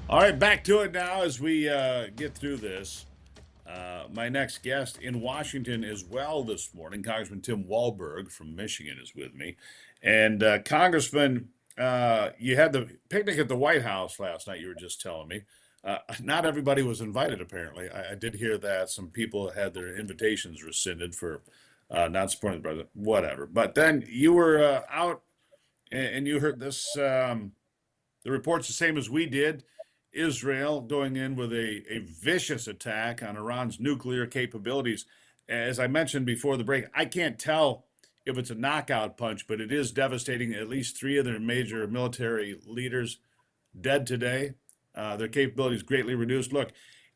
All right, back to it now as we get through this. My next guest in Washington as well this morning, Congressman Tim Walberg from Michigan, is with me. And Congressman, you had the picnic at the White House last night, you were just telling me. Not everybody was invited, apparently. I did hear that some people had their invitations rescinded for not supporting the president, whatever. But then you were out and you heard this. The report's the same as we did. Israel going in with a vicious attack on Iran's nuclear capabilities. As I mentioned before the break, I can't tell if it's a knockout punch, but it is devastating. At least three of their major military leaders dead today. Their capabilities greatly reduced. Look,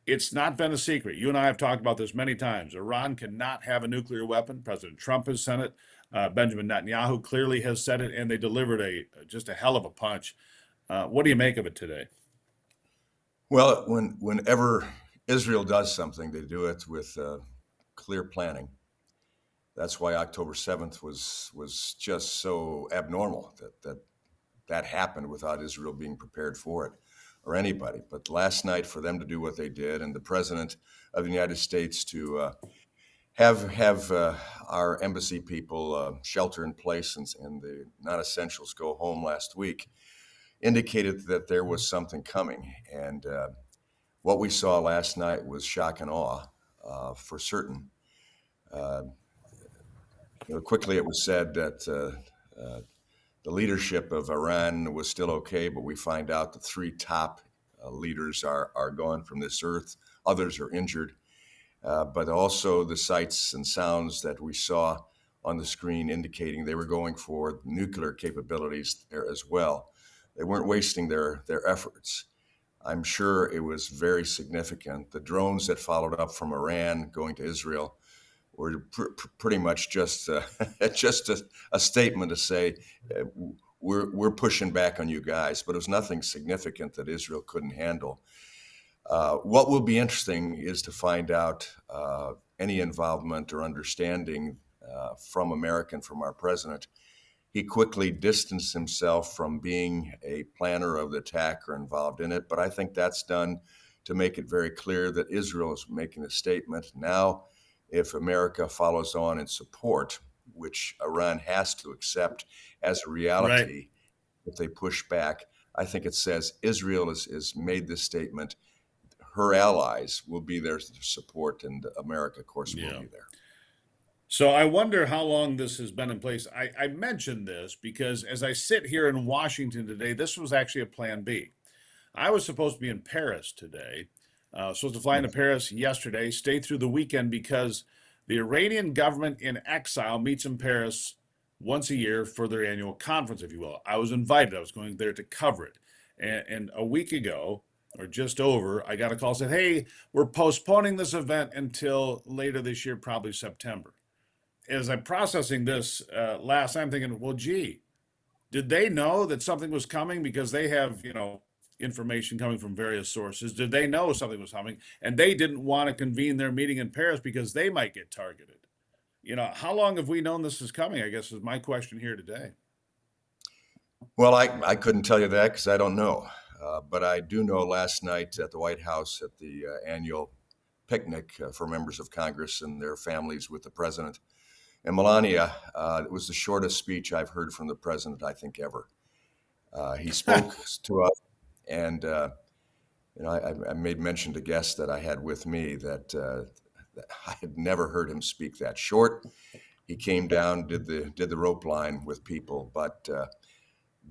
it's not been a secret. You and I have talked about this many times. Iran cannot have a nuclear weapon. President Trump has said it. Benjamin Netanyahu clearly has said it, and they delivered just a hell of a punch. What do you make of it today? Well, whenever Israel does something, they do it with clear planning. That's why October 7th was just so abnormal that happened without Israel being prepared for it or anybody. But last night, for them to do what they did, and the president of the United States to have our embassy people shelter in place and the non-essentials go home last week, indicated that there was something coming. And what we saw last night was shock and awe, for certain. Uh, Quickly, it was said that the leadership of Iran was still okay, but we find out the three top leaders are gone from this earth. Others are injured, but also the sights and sounds that we saw on the screen indicating they were going for nuclear capabilities there as well. They weren't wasting their efforts. I'm sure it was very significant. The drones that followed up from Iran going to Israel were pretty much just just a statement to say uh, we're pushing back on you guys, but it was nothing significant that Israel couldn't handle. What will be interesting is to find out any involvement or understanding from America and from our president. He quickly distanced himself from being a planner of the attack or involved in it, but I think that's done to make it very clear that Israel is making a statement. Now, if America follows on in support, which Iran has to accept as a Right. reality, if they push back, I think it says Israel has made this statement. Her allies will be there to support, and America, of course, will Yeah. be there. So I wonder how long this has been in place. I mentioned this because as I sit here in Washington today, this was actually a plan B. I was supposed to be in Paris today. Supposed to fly into Paris yesterday, stay through the weekend because the Iranian government in exile meets in Paris once a year for their annual conference, if you will. I was invited. I was going there to cover it. And a week ago, or just over, I got a call said, "Hey, we're postponing this event until later this year, probably September." As I'm processing this last, I'm thinking, well, gee, did they know that something was coming because they have, information coming from various sources? Did they know something was coming and they didn't want to convene their meeting in Paris because they might get targeted? How long have we known this is coming? I guess is my question here today. Well, I couldn't tell you that because I don't know. But I do know last night at the White House at the annual picnic for members of Congress and their families with the president and Melania, it was the shortest speech I've heard from the president, I think, ever. He spoke to us, and I made mention to guests that I had with me that I had never heard him speak that short. He came down, did the rope line with people, but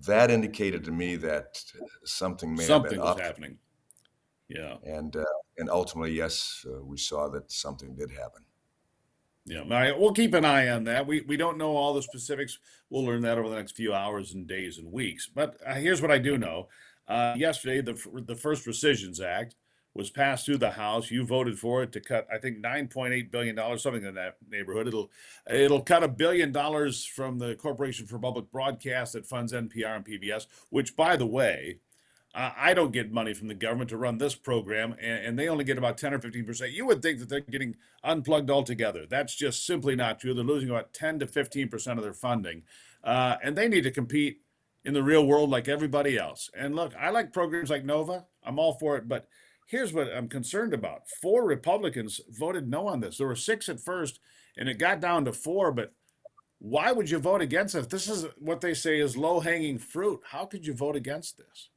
that indicated to me that something may have been Something was up, happening. Yeah. and uh, and ultimately, yes, we saw that something did happen. Yeah. All right. We'll keep an eye on that. We don't know all the specifics. We'll learn that over the next few hours and days and weeks. But here's what I do know. Yesterday, the first Rescissions Act was passed through the House. You voted for it to cut, I think, $9.8 billion, something in that neighborhood. It'll cut $1 billion from the Corporation for Public Broadcast that funds NPR and PBS. Which, by the way, I don't get money from the government to run this program, and they only get about 10 or 15%. You would think that they're getting unplugged altogether. That's just simply not true. They're losing about 10 to 15% of their funding, and they need to compete in the real world like everybody else. And look, I like programs like Nova. I'm all for it. But here's what I'm concerned about. 4 Republicans voted no on this. There were 6 at first, and it got down to 4. But why would you vote against it? This is what they say is low hanging fruit. How could you vote against this?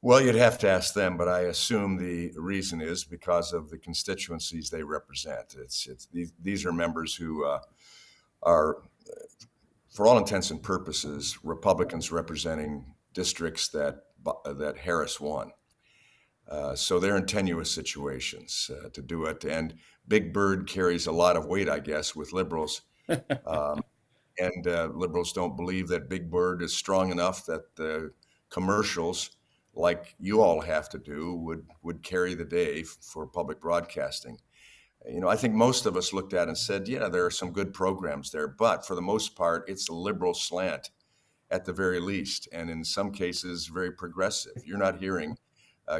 Well, you'd have to ask them, but I assume the reason is because of the constituencies they represent. These are members who are, for all intents and purposes, Republicans representing districts that Harris won. So they're in tenuous situations to do it. And Big Bird carries a lot of weight, I guess, with liberals. And liberals don't believe that Big Bird is strong enough that the commercials, like you all have to do, would carry the day for public broadcasting. I think most of us looked at it and said, yeah, there are some good programs there, but for the most part, it's a liberal slant at the very least, and in some cases, very progressive. You're not hearing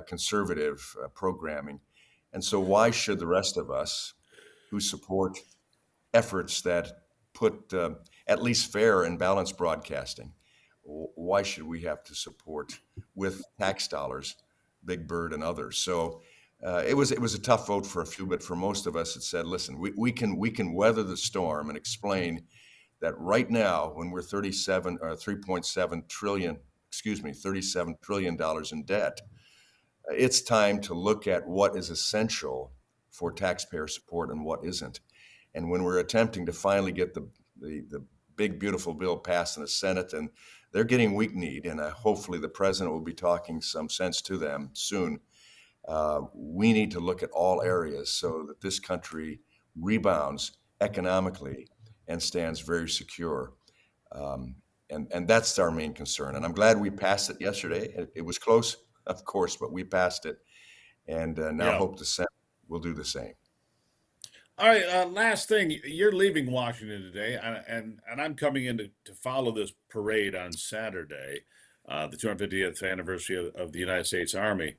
conservative programming. And so why should the rest of us who support efforts that put at least fair and balanced broadcasting, why should we have to support with tax dollars Big Bird and others? So it was a tough vote for a few, but for most of us, it said, listen, we can weather the storm and explain that right now, when we're 3.7 trillion, $37 trillion in debt, it's time to look at what is essential for taxpayer support and what isn't. And when we're attempting to finally get the big, beautiful bill passed in the Senate, and they're getting weak-kneed, and hopefully the president will be talking some sense to them soon, we need to look at all areas so that this country rebounds economically and stands very secure. And that's our main concern. And I'm glad we passed it yesterday. It was close, of course, but we passed it. And now Yeah. hope the Senate will do the same. All right, last thing. You're leaving Washington today, and I'm coming in to follow this parade on Saturday, the 250th anniversary of the United States Army.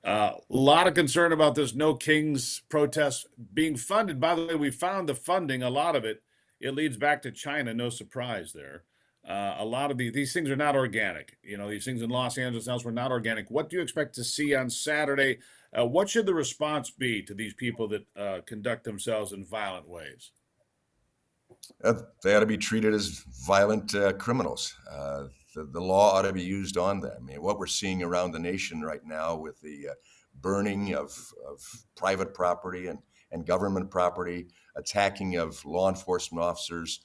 A lot of concern about this No Kings protest being funded. By the way, we found the funding, a lot of it. It leads back to China. No surprise there. A lot of these things are not organic. These things in Los Angeles and elsewhere not organic. What do you expect to see on Saturday? What should the response be to these people that conduct themselves in violent ways? They ought to be treated as violent criminals. The law ought to be used on them. I mean, what we're seeing around the nation right now with the burning of private property and government property, attacking of law enforcement officers,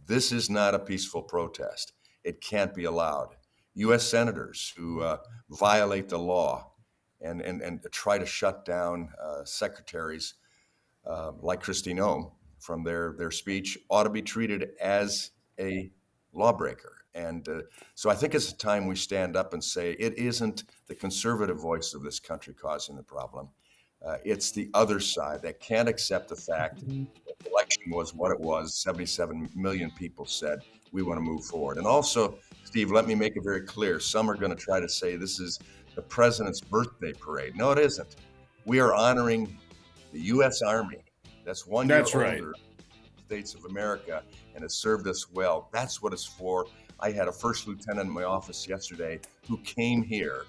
this is not a peaceful protest. It can't be allowed. U.S. senators who violate the law and try to shut down secretaries like Kristi Noem from their speech ought to be treated as a lawbreaker. And so I think it's a time we stand up and say it isn't the conservative voice of this country causing the problem. It's the other side that can't accept the fact that the election was what it was. 77 million people said we want to move forward. And also, Steve, let me make it very clear. Some are going to try to say this is the president's birthday parade. No, it isn't. We are honoring the U.S. Army. That's 1 year That's right. older than the States of America and has served us well. That's what it's for. I had a first lieutenant in my office yesterday who came here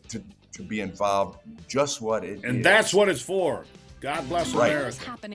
to be involved. Just what it is. And that's what it's for. God bless Right. America.